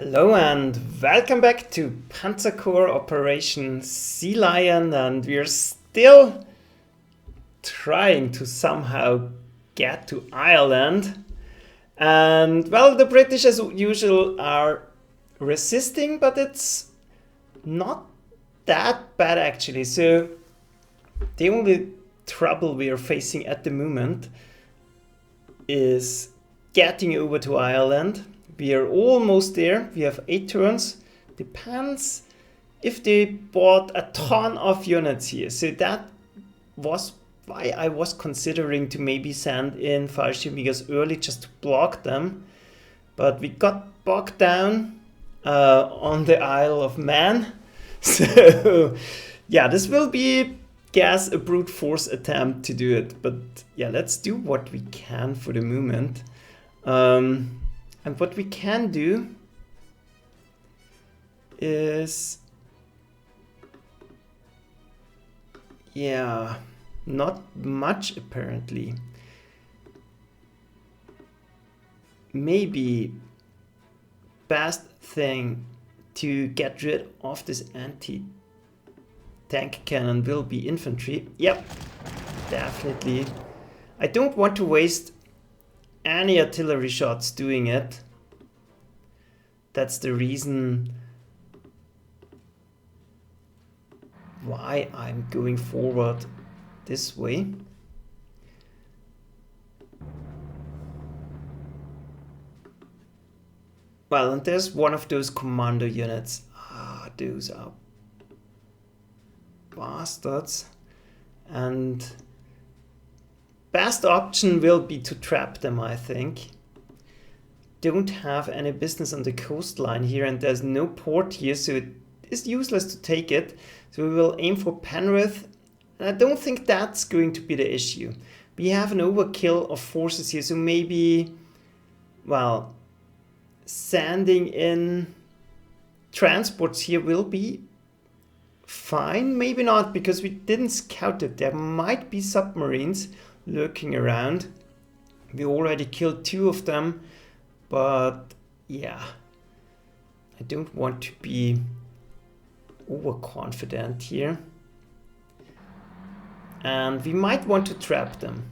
Hello and welcome back to Panzer Corps Operation Sealion, and we're still trying to somehow get to Ireland. And well, the British as usual are resisting, but it's not that bad actually. So the only trouble we are facing at the moment is getting over to Ireland. We are almost there. We have 8 turns. Depends if they bought a ton of units here. So that was why I was considering to maybe send in Fallschirmjägers early just to block them. But we got bogged down on the Isle of Man. So yeah, this will be, guess, a brute force attempt to do it. But yeah, let's do what we can for the moment. And what we can do is, yeah, not much apparently. Maybe best thing to get rid of this anti-tank cannon will be infantry. Yep, definitely. I don't want to waste any artillery shots doing it. That's the reason why I'm going forward this way. Well, and there's one of those commando units. Ah, those are bastards. And best option will be to trap them, I think. Don't have any business on the coastline here, and there's no port here, so it is useless to take it. So we will aim for Penrith, and I don't think that's going to be the issue. We have an overkill of forces here, so maybe, well, sending in transports here will be fine. Maybe not, because we didn't scout it. There might be submarines lurking around. We already killed 2 of them, but yeah, I don't want to be overconfident here. And we might want to trap them.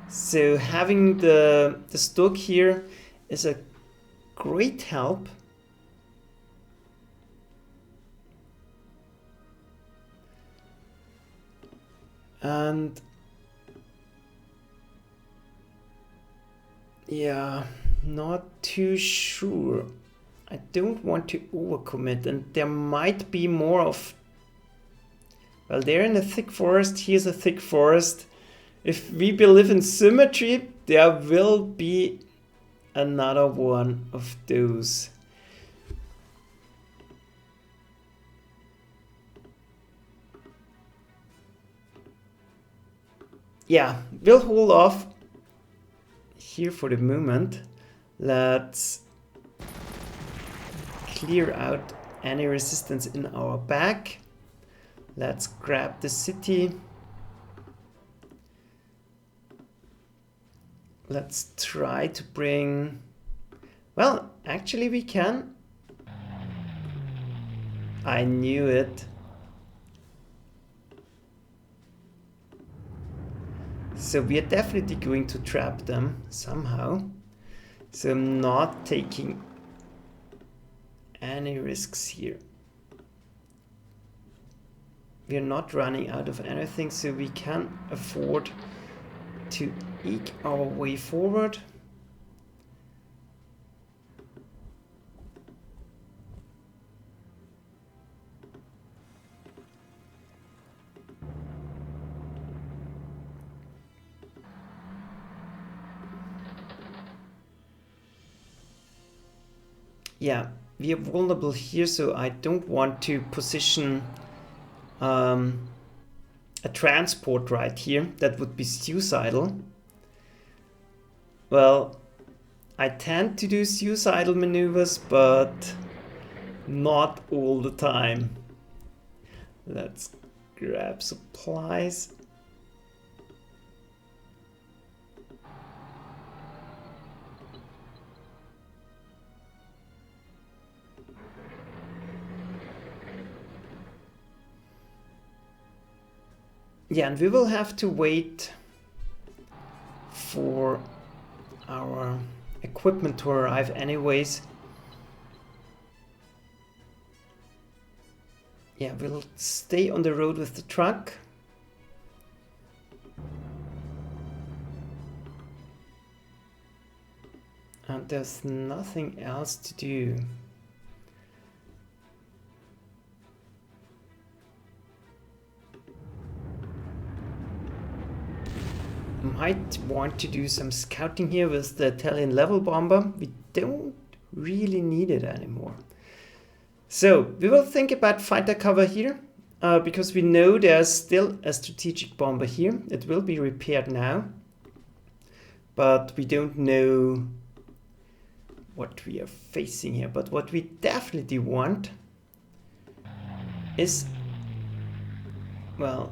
So having the stock here is a great help. And yeah, not too sure. I don't want to overcommit, and there might be more of... Well, they're in a thick forest. Here's a thick forest. If we believe in symmetry, there will be another one of those. Yeah, we'll hold off here for the moment. Let's clear out any resistance in our back. Let's grab the city. Let's try to bring... Well, actually we can. I knew it. So we are definitely going to trap them somehow. So I'm not taking any risks here. We are not running out of anything, so we can afford to eke our way forward. Yeah, we are vulnerable here, so I don't want to position a transport right here. That would be suicidal. Well, I tend to do suicidal maneuvers, but not all the time. Let's grab supplies. Yeah, and we will have to wait for our equipment to arrive anyways. Yeah, we'll stay on the road with the truck. And there's nothing else to do. Might want to do some scouting here with the Italian level bomber. We don't really need it anymore. So we will think about fighter cover here, because we know there's still a strategic bomber here. It will be repaired now, but we don't know what we are facing here. But what we definitely want is, well,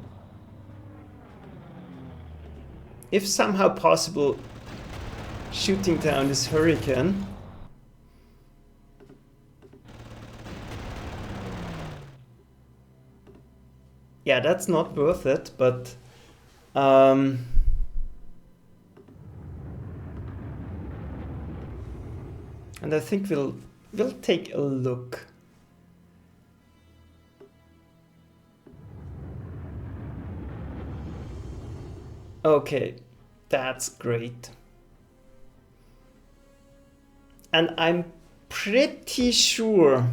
if somehow possible, shooting down this Hurricane. Yeah, that's not worth it, but and I think we'll take a look. Okay, that's great. And I'm pretty sure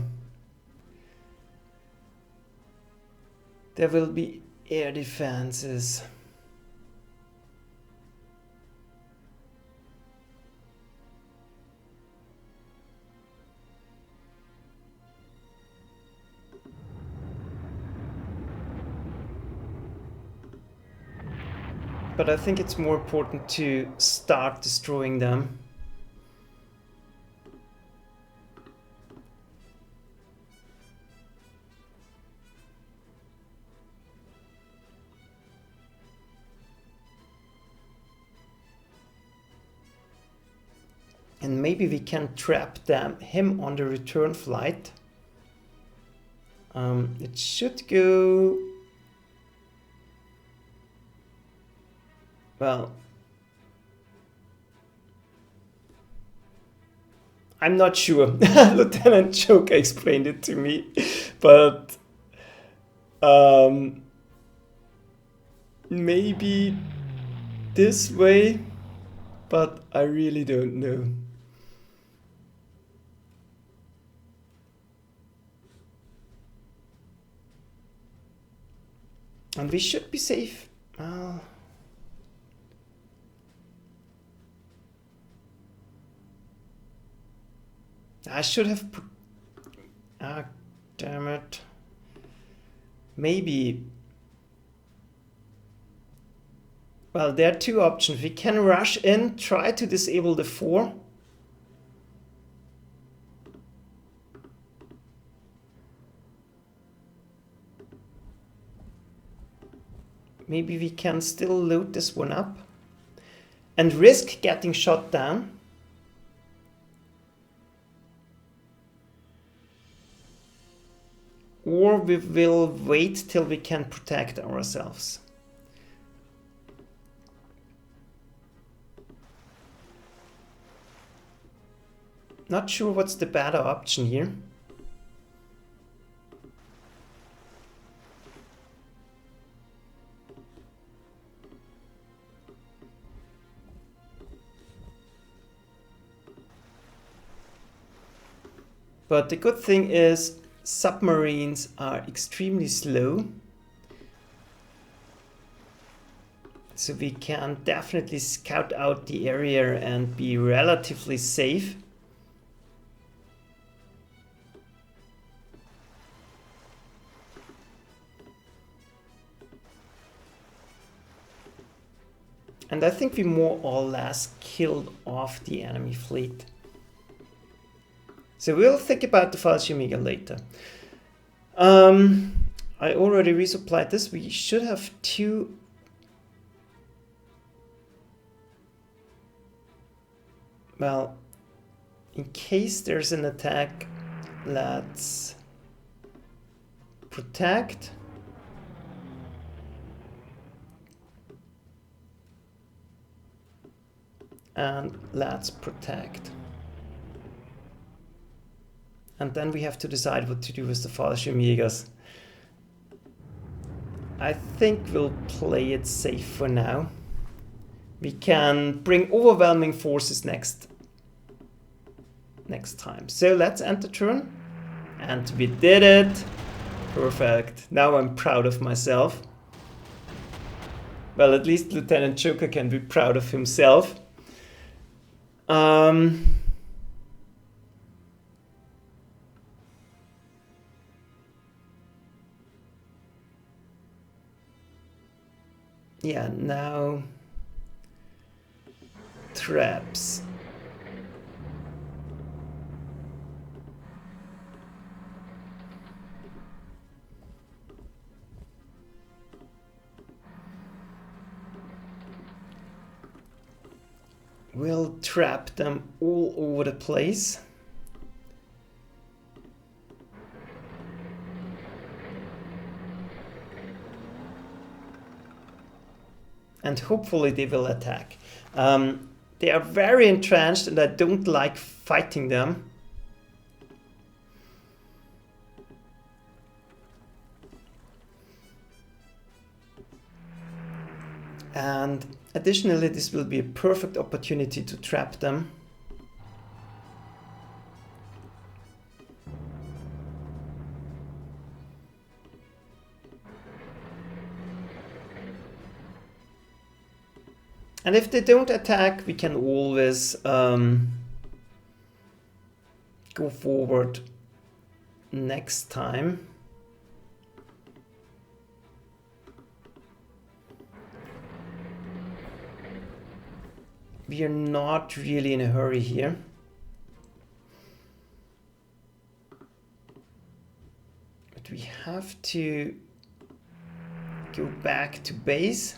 there will be air defenses. But I think it's more important to start destroying them. And maybe we can trap him on the return flight. It should go... Well, I'm not sure. Lieutenant Joker explained it to me, but maybe this way, but I really don't know. And we should be safe. I should have put... Ah, damn it. Maybe... Well, there are two options. We can rush in, try to disable the 4. Maybe we can still load this one up and risk getting shot down. Or we will wait till we can protect ourselves. Not sure what's the better option here. But the good thing is submarines are extremely slow. So we can definitely scout out the area and be relatively safe. And I think we more or less killed off the enemy fleet. So we'll think about the Fallschirmjäger later. I already resupplied this. We should have 2. Well, in case there's an attack, let's protect. and let's protect. And then we have to decide what to do with the Fallschirmjägers. I think we'll play it safe for now. We can bring overwhelming forces next time. So let's enter turn. And we did it. Perfect. Now I'm proud of myself. Well, at least Lieutenant Joker can be proud of himself. Yeah, now traps. We'll trap them all over the place. And hopefully they will attack. They are very entrenched and I don't like fighting them. And additionally, this will be a perfect opportunity to trap them. And if they don't attack, we can always go forward next time. We are not really in a hurry here. But we have to go back to base.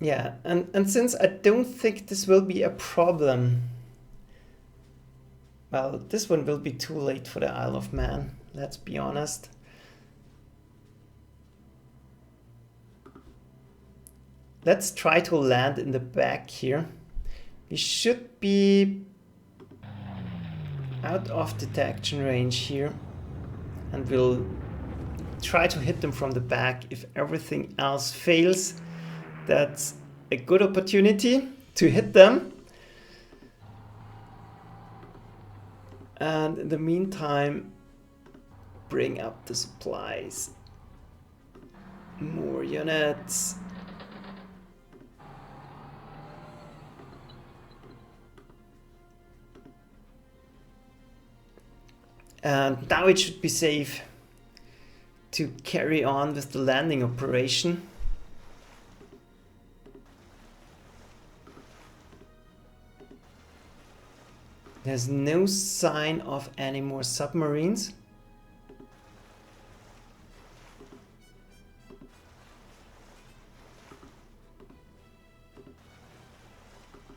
Yeah, and since I don't think this will be a problem, well, this one will be too late for the Isle of Man, let's be honest. Let's try to land in the back here. We should be out of detection range here, and we'll try to hit them from the back. If everything else fails, that's a good opportunity to hit them. And in the meantime, bring up the supplies. More units. And now it should be safe to carry on with the landing operation. There's no sign of any more submarines.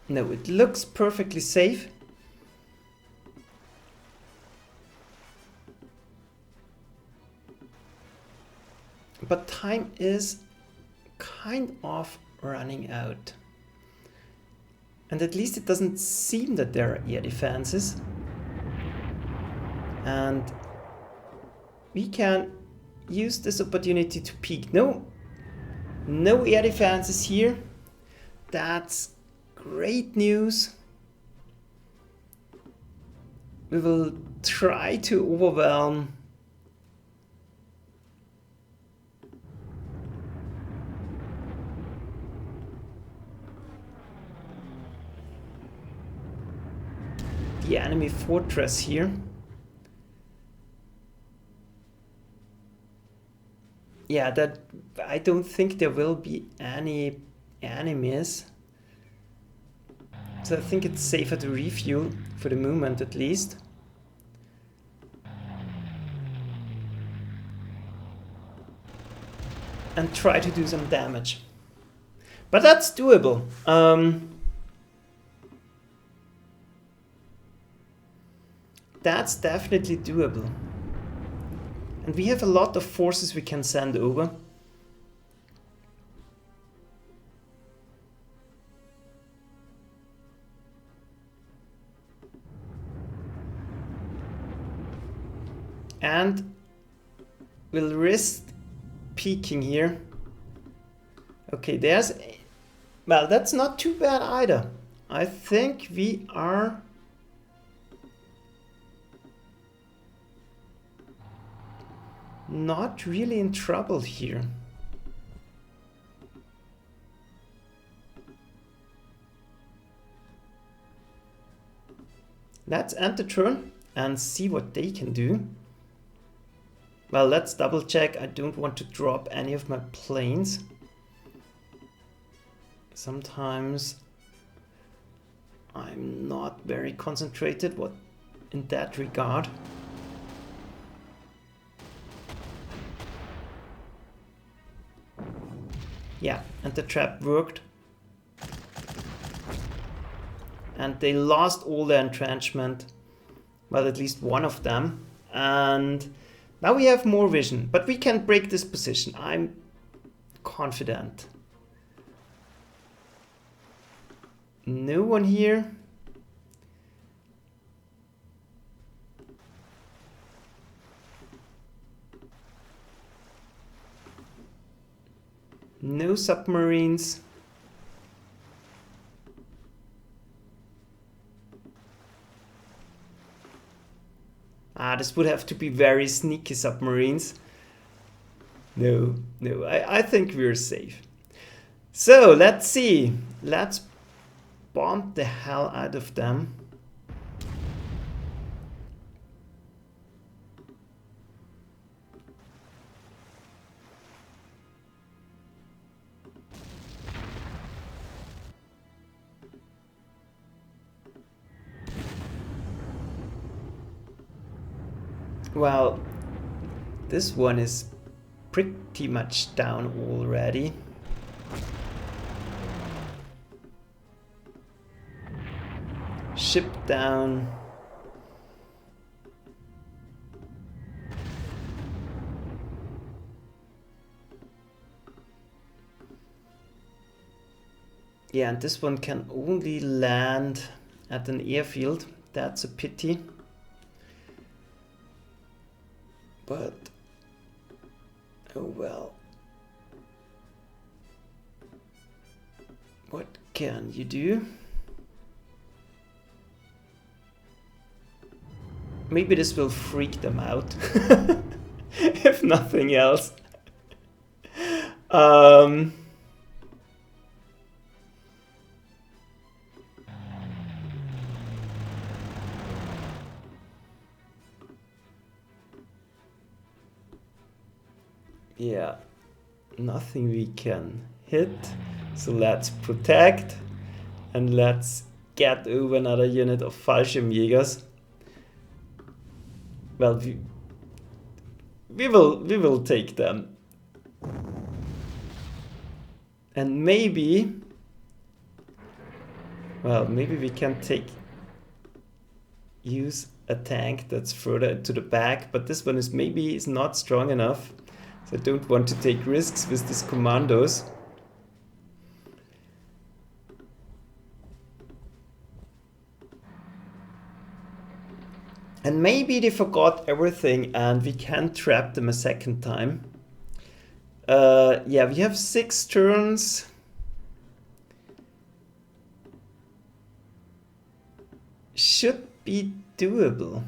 No, it looks perfectly safe. But time is kind of running out. And at least it doesn't seem that there are air defenses. And we can use this opportunity to peek. No air defenses here. That's great news. We will try to overwhelm the enemy fortress here. Yeah, that I don't think there will be any enemies. So I think it's safer to refuel for the moment at least. And try to do some damage. But that's doable. That's definitely doable. And we have a lot of forces we can send over. And we'll risk peeking here. Okay, there's... Well, that's not too bad either. I think we are... not really in trouble here. Let's end the turn and see what they can do. Well, let's double check. I don't want to drop any of my planes. Sometimes I'm not very concentrated in that regard. Yeah, and the trap worked. And they lost all their entrenchment. Well, at least one of them. And now we have more vision, but we can break this position. I'm confident. No one here. No submarines. This would have to be very sneaky submarines. No, I think we're safe. So, let's see. Let's bomb the hell out of them. Well, this one is pretty much down already. Ship down. Yeah, and this one can only land at an airfield. That's a pity. But, oh well. What can you do? Maybe this will freak them out, if nothing else. Yeah, nothing we can hit, so let's protect and let's get over another unit of Fallschirmjägers. Well, we will take them. And maybe, well, maybe we can use a tank that's further to the back, but this one is maybe not strong enough. So I don't want to take risks with these commandos. And maybe they forgot everything and we can trap them a second time. Yeah, we have 6 turns. Should be doable.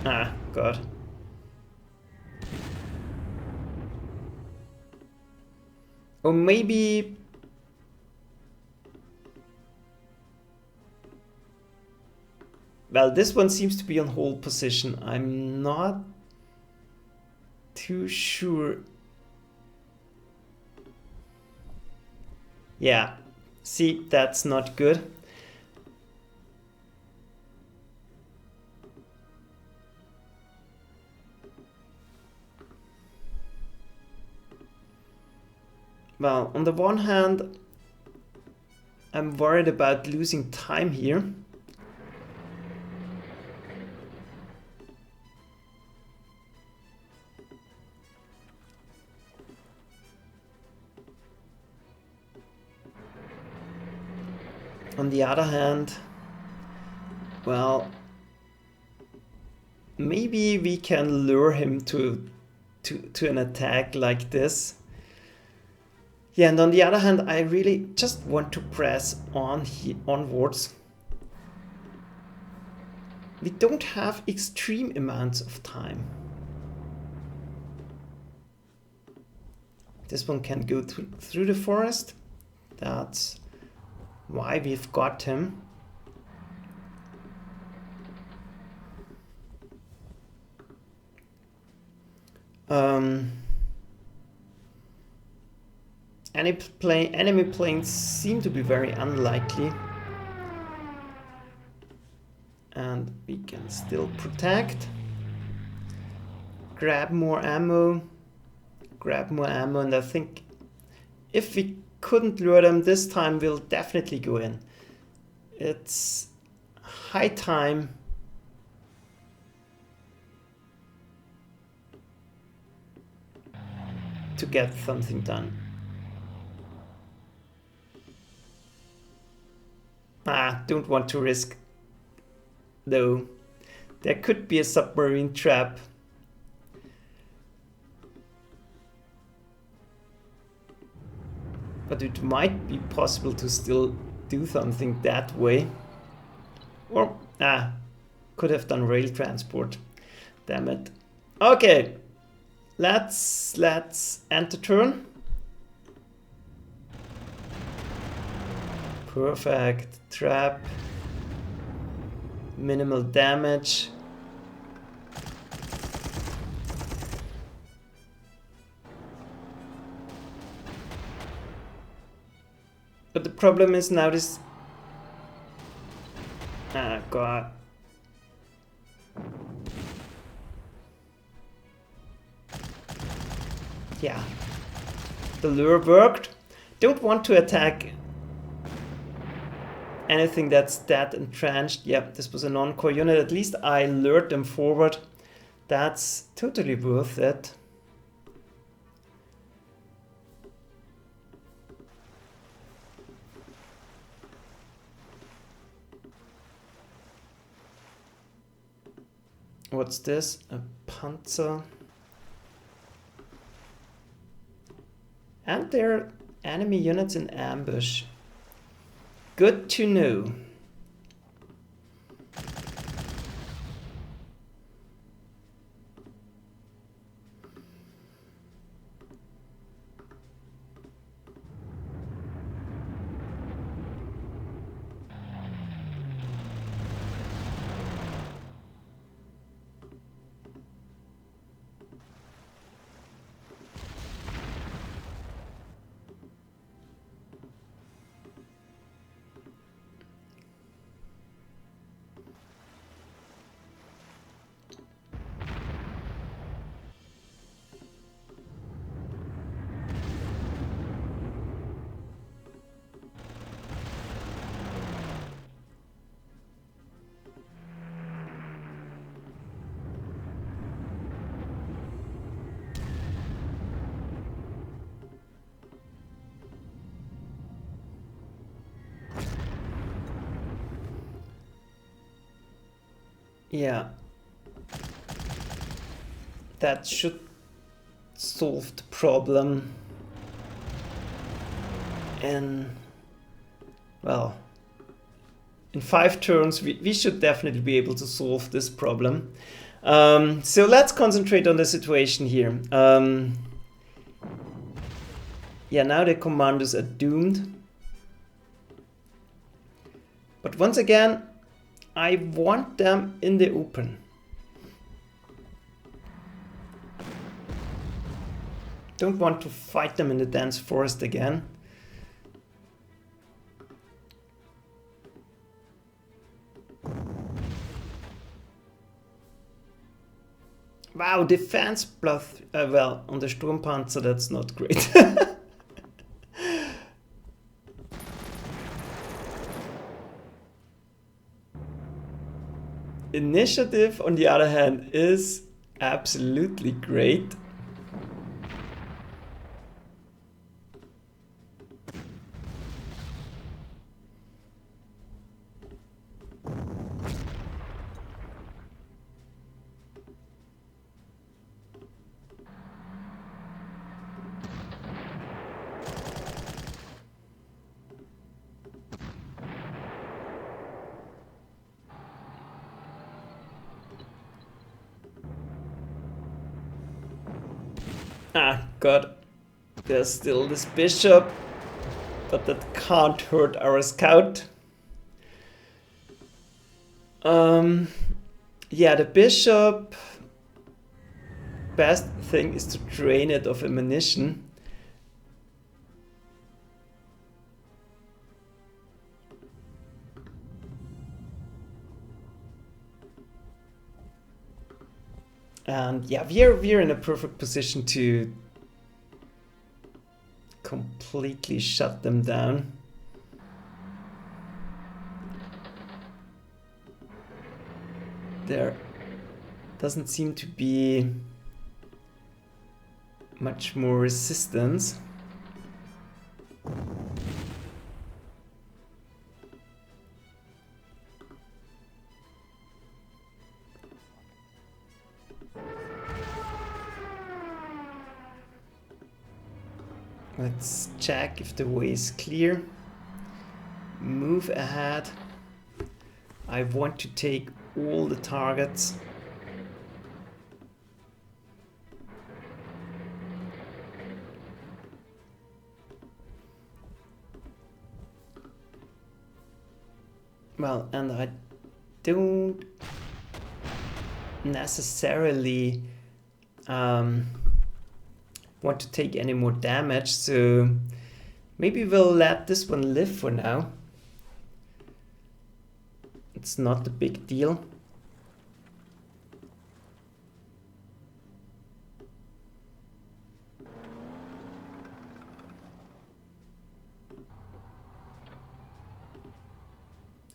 Ah, God. Or maybe... Well, this one seems to be on hold position. I'm not too sure. Yeah, see, that's not good. Well, on the one hand, I'm worried about losing time here. On the other hand, well, maybe we can lure him to an attack like this. Yeah, and on the other hand, I really just want to press on onwards. We don't have extreme amounts of time. This one can go through the forest. That's why we've got him. Enemy planes seem to be very unlikely. And we can still protect. Grab more ammo, and I think if we couldn't lure them this time, we'll definitely go in. It's high time to get something done. Don't want to risk though. There could be a submarine trap. But it might be possible to still do something that way. Or, could have done rail transport. Damn it. Okay, let's end the turn. Perfect. Trap. Minimal damage. But the problem is now this... God. Yeah. The lure worked. Don't want to attack anything that's that entrenched. Yep, this was a non-core unit. At least I lured them forward. That's totally worth it. What's this? A Panzer. And there are enemy units in ambush. Good to know. Yeah, that should solve the problem. And, well, in 5 turns we should definitely be able to solve this problem. So let's concentrate on the situation here. Yeah, now the commandos are doomed. But once again, I want them in the open. Don't want to fight them in the dense forest again. Wow, defense plus, well, on the Sturmpanzer that's not great. initiative, on the other hand, is absolutely great. Ah, God. There's still this bishop, but that can't hurt our scout. Yeah, the bishop, best thing is to drain it of ammunition. And yeah, we're in a perfect position to completely shut them down. There doesn't seem to be much more resistance. Let's check if the way is clear. Move ahead. I want to take all the targets. Well, and I don't necessarily want to take any more damage, so maybe we'll let this one live for now. It's not a big deal.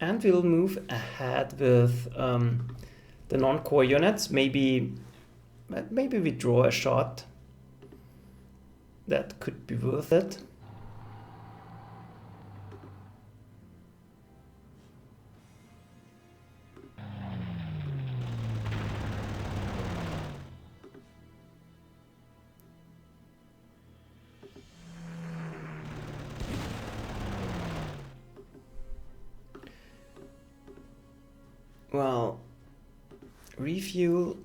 And we'll move ahead with the non-core units. Maybe we draw a shot. That could be worth it. Well, refuel.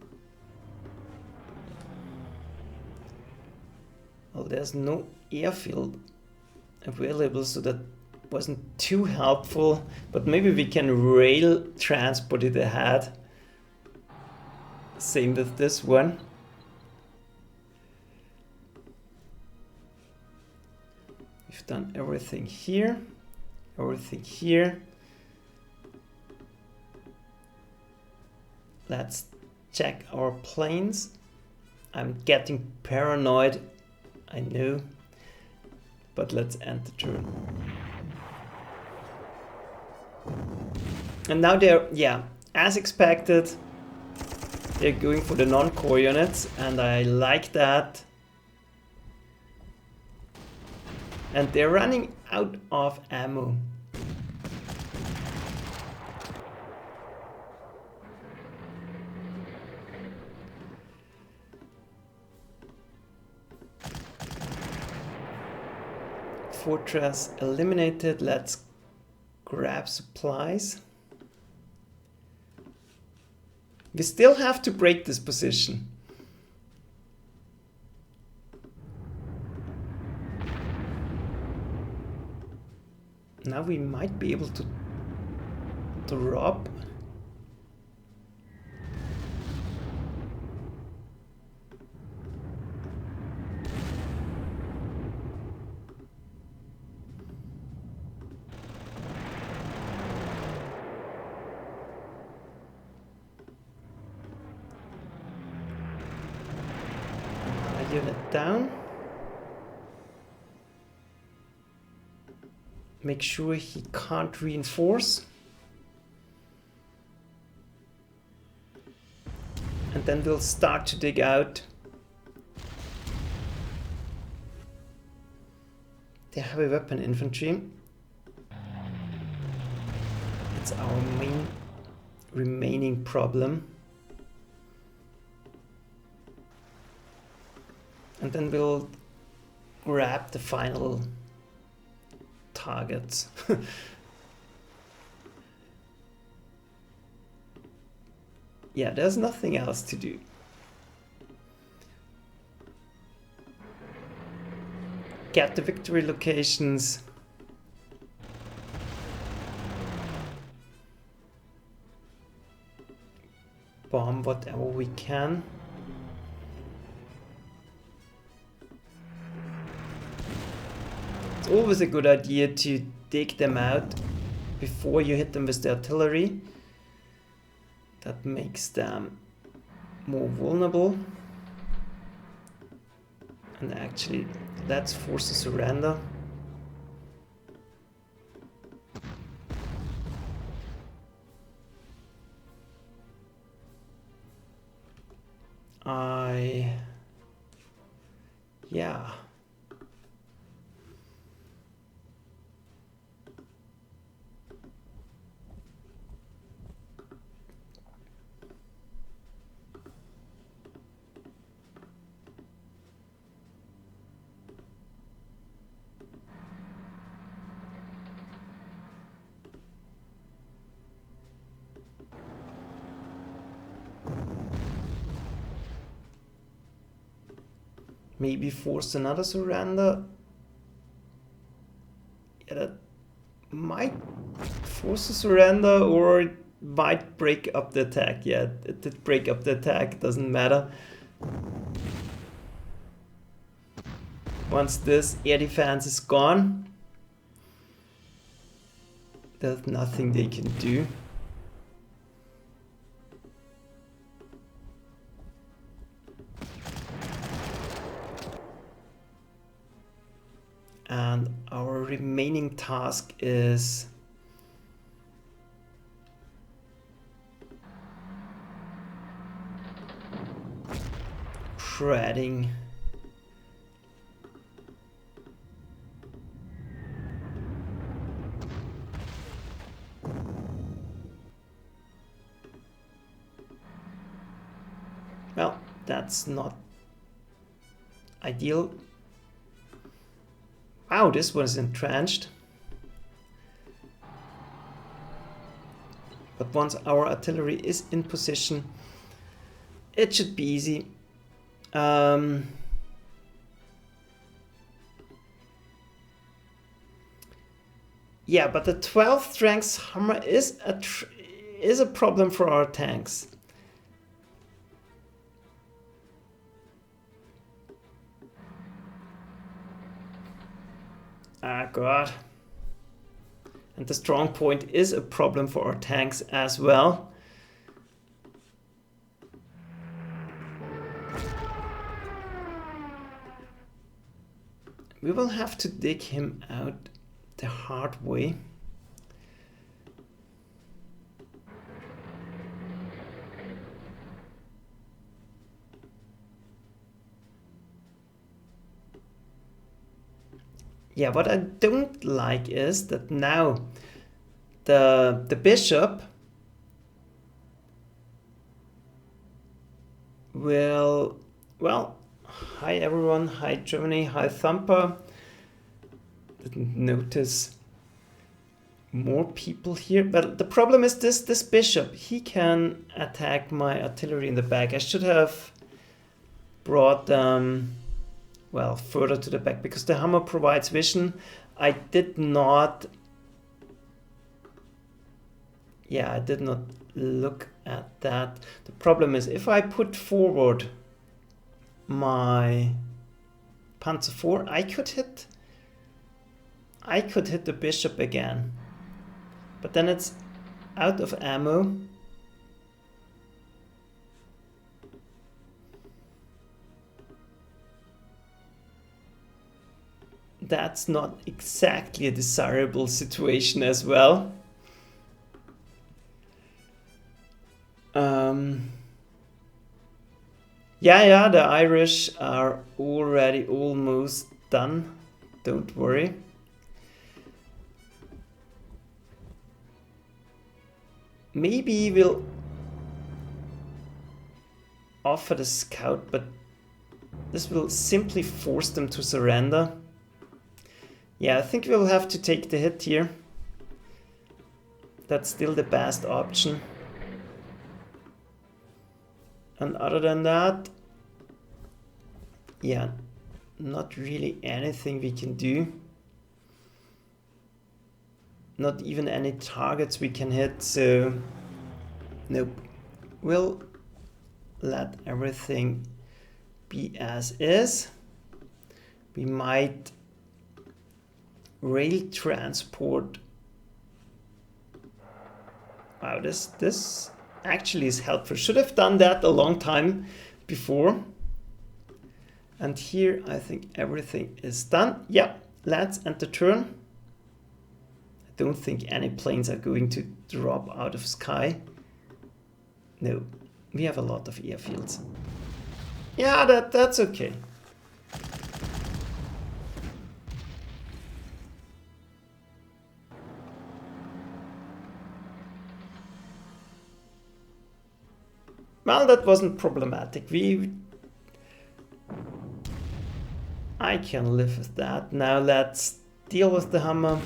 Well, there's no airfield available, so that wasn't too helpful, but maybe we can rail transport it ahead. Same with this one. We've done everything here, everything here. Let's check our planes. I'm getting paranoid, I know, but let's end the turn. And now they're, yeah, as expected, they're going for the non-core units, and I like that. And they're running out of ammo. Fortress eliminated. Let's grab supplies. We still have to break this position. Now we might be able to rob. Unit down. Make sure he can't reinforce. And then we'll start to dig out the heavy weapon infantry. It's our main remaining problem. And then we'll grab the final targets. Yeah, there's nothing else to do. Get the victory locations. Bomb whatever we can. It's always a good idea to dig them out before you hit them with the artillery. That makes them more vulnerable. And actually, let's force a surrender. Yeah. Maybe force another surrender. Yeah, that might force a surrender, or it might break up the attack. Yeah, it did break up the attack, doesn't matter. Once this air defense is gone, there's nothing they can do. And our remaining task is shredding well, that's not ideal. Wow, this one is entrenched. But once our artillery is in position, it should be easy. Yeah, but the 12th strength hammer is a problem for our tanks. Ah, God. And the strong point is a problem for our tanks as well. We will have to dig him out the hard way. Yeah, what I don't like is that now the bishop will, well, hi everyone, hi Germany, hi Thumper. Didn't notice more people here, but the problem is this bishop, he can attack my artillery in the back. I should have brought them well further to the back because the hammer provides vision. I did not look at that. The problem is if I put forward my Panzer IV, I could hit the bishop again, but then it's out of ammo. That's not exactly a desirable situation as well. Yeah, the Irish are already almost done. Don't worry. Maybe we'll offer the scout, but this will simply force them to surrender. Yeah, I think we'll have to take the hit here. That's still the best option. And other than that, yeah, not really anything we can do. Not even any targets we can hit, so nope. We'll let everything be as is. We might rail transport. Wow, this actually is helpful. Should have done that a long time before. And here I think everything is done. Yeah, let's end the turn. I don't think any planes are going to drop out of sky. No, we have a lot of airfields. Yeah, that's okay. Well, that wasn't problematic. I can live with that. Now let's deal with the hammer.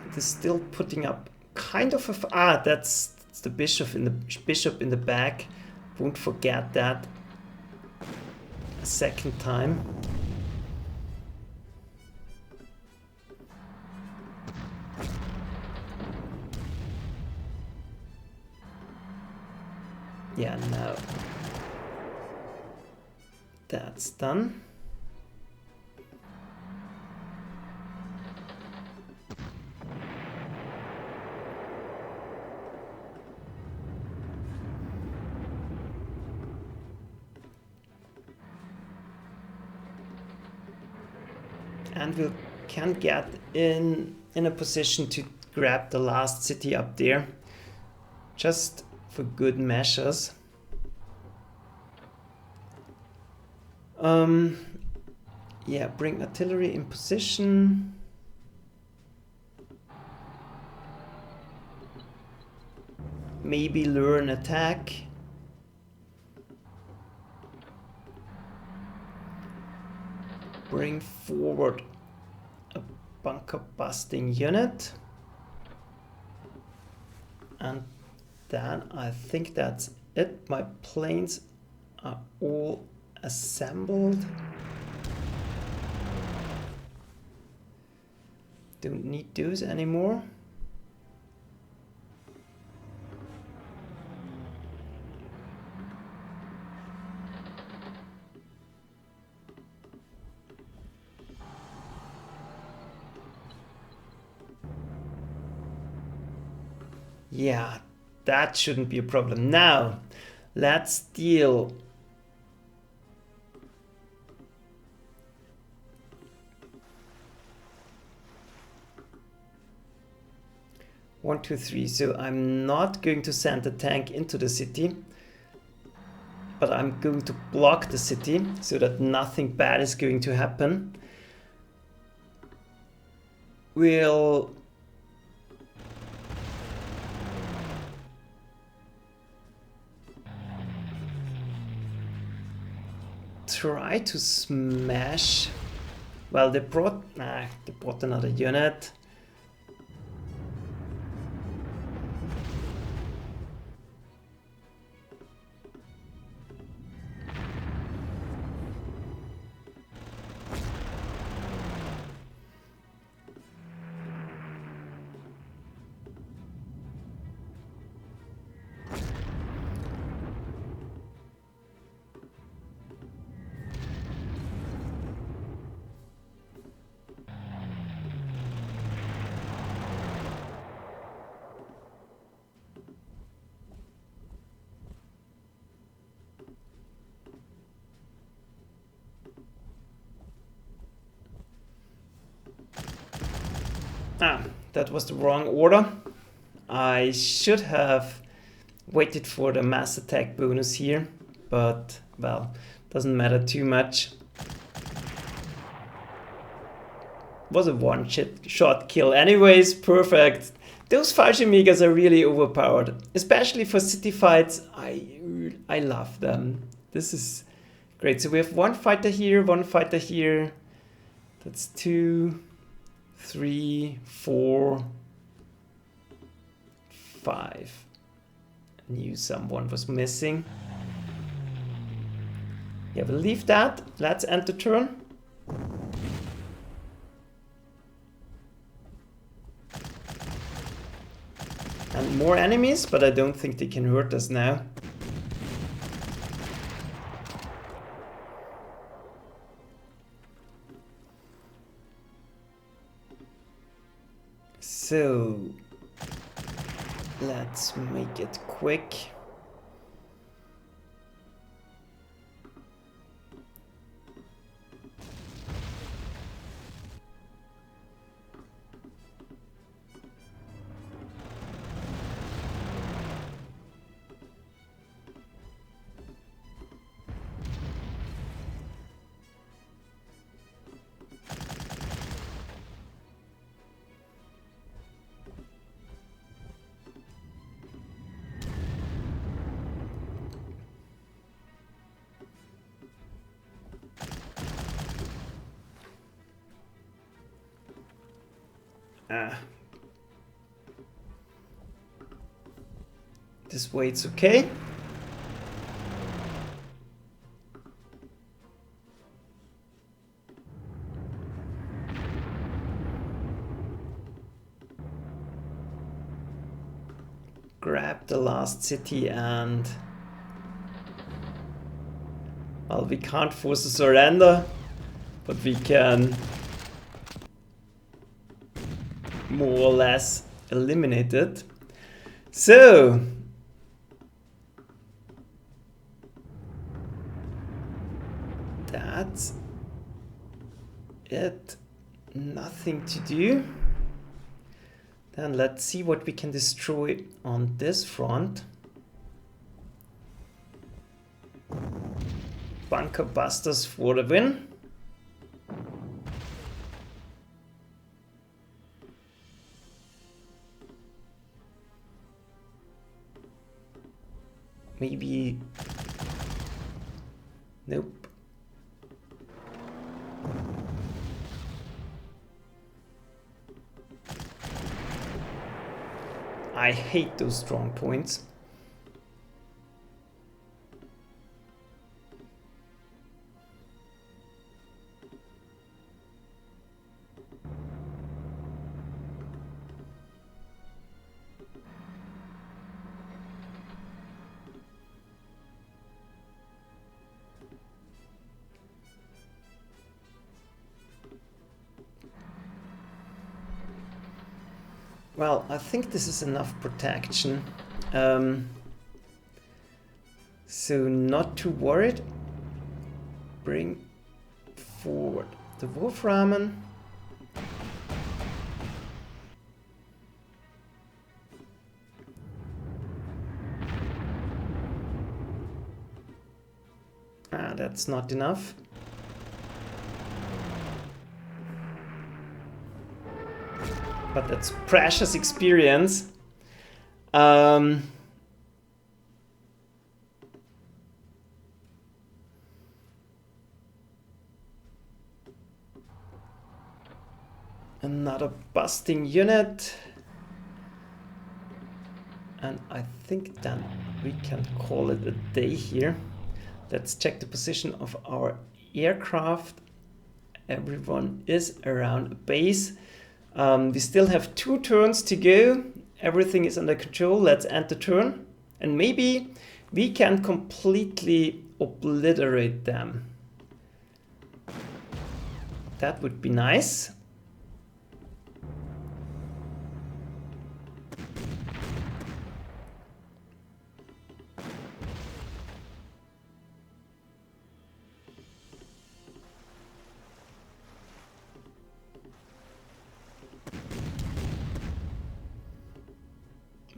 It is still putting up kind of a that's the bishop in the back. Won't forget that a second time. Yeah, now that's done. And we can get in a position to grab the last city up there, just for good measures. Yeah, bring artillery in position. Maybe lure an attack. Bring forward a bunker busting unit. And then I think that's it. My planes are all assembled. Don't need those anymore. Yeah, that shouldn't be a problem. Now, let's deal. One, two, three. So I'm not going to send a tank into the city, but I'm going to block the city so that nothing bad is going to happen. We'll try to smash. Well, they brought another unit. Ah, that was the wrong order. I should have waited for the mass attack bonus here, but, well, doesn't matter too much. Was a one-shot kill anyways, perfect. Those Fallschirmjägers are really overpowered, especially for city fights. I love them. This is great. So we have one fighter here, one fighter here. That's 2, 3, 4, 5. I knew someone was missing. Yeah, we'll leave that. Let's end the turn. And more enemies, but I don't think they can hurt us now. So let's make it quick. This way it's okay. Grab the last city and... well, we can't force a surrender, but we can more or less eliminate it. So that's it. Nothing to do. Then let's see what we can destroy on this front. Bunker busters for the win. Maybe... nope. I hate those strong points. Well, I think this is enough protection. So not too worried. Bring forward the Wolframen. Ah, that's not enough. But that's precious experience. Another busting unit. And I think then we can call it a day here. Let's check the position of our aircraft. Everyone is around a base. We still have 2 turns to go. Everything is under control. Let's end the turn. And maybe we can completely obliterate them. That would be nice.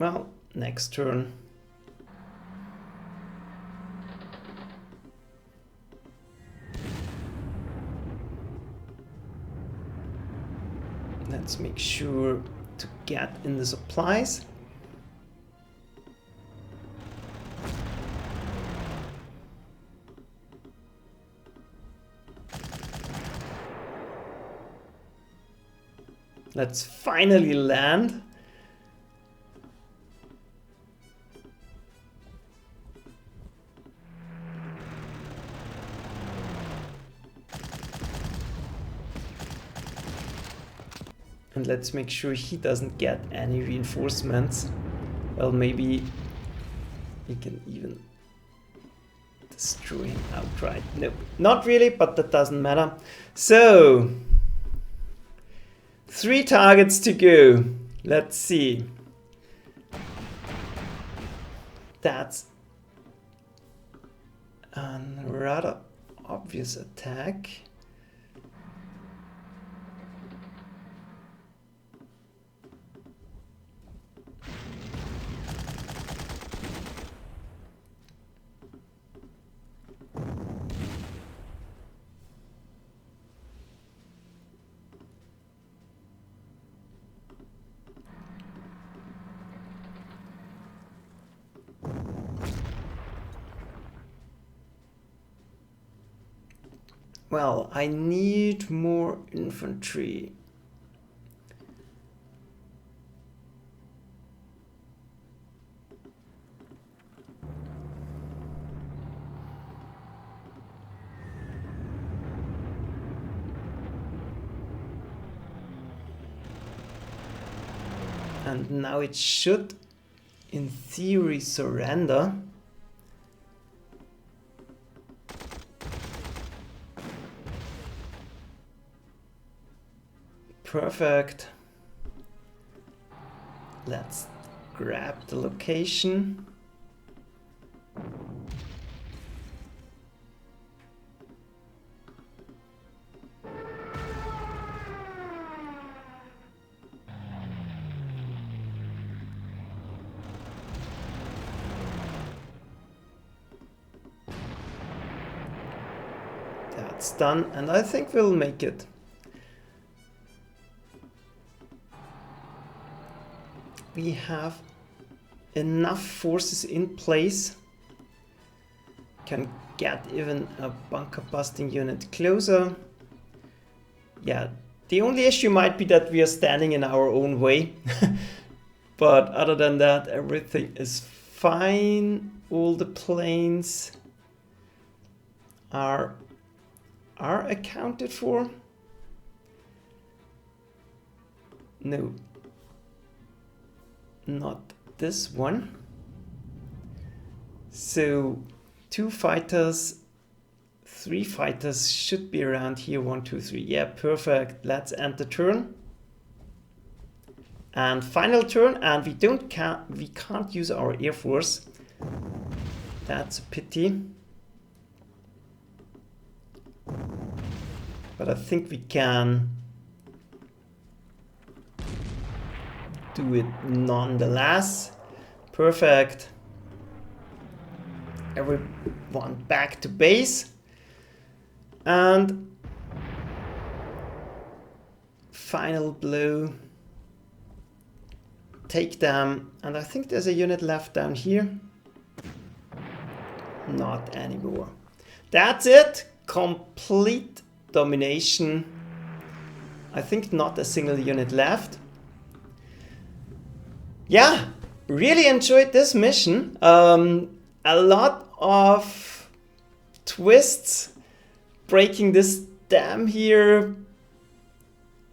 Well, next turn. Let's make sure to get in the supplies. Let's finally land. And let's make sure he doesn't get any reinforcements. Well, maybe we can even destroy him outright. Nope, not really, but that doesn't matter. So, 3 targets to go. Let's see. That's a rather obvious attack. Well, I need more infantry. And now it should, in theory, surrender. Perfect. Let's grab the location. That's done, and I think we'll make it. We have enough forces in place. Can get even a bunker busting unit closer. Yeah, the only issue might be that we are standing in our own way. But other than that, everything is fine. All the planes are accounted for. No. Not this one. So 2 fighters, 3 fighters should be around here. 1, 2, 3. Yeah, perfect. Let's end the turn. And final turn, and we can't use our air force. That's a pity. But I think we can do it nonetheless. Perfect. Everyone back to base. And final blow. Take them. And I think there's a unit left down here. Not anymore. That's it. Complete domination. I think not a single unit left. Yeah, really enjoyed this mission. A lot of twists. Breaking this dam here.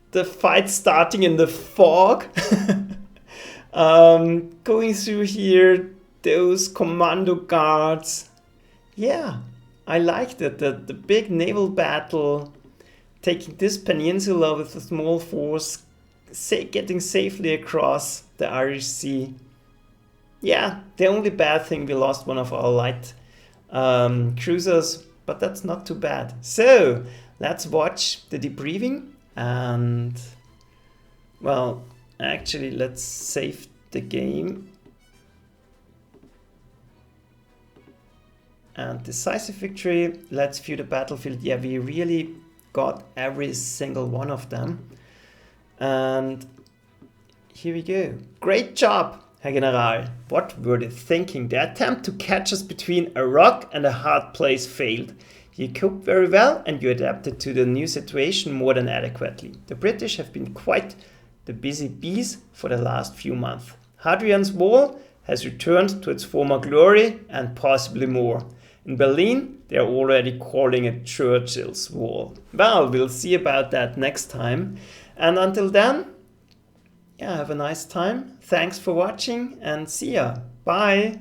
The fight starting in the fog. Going through here. Those commando guards. Yeah, I liked it. The big naval battle. Taking this peninsula with a small force. Getting safely across the Irish Sea. Yeah, the only bad thing, we lost one of our light cruisers, but that's not too bad. So let's watch the debriefing, and well, actually let's save the game and decisive victory. Let's view the battlefield. Yeah, we really got every single one of them. And here we go. Great job, Herr General. What were they thinking? The attempt to catch us between a rock and a hard place failed. You coped very well and you adapted to the new situation more than adequately. The British have been quite the busy bees for the last few months. Hadrian's wall has returned to its former glory and possibly more. In Berlin, they are already calling it Churchill's wall. Well, we'll see about that next time. And until then, yeah, have a nice time. Thanks for watching and see ya. Bye.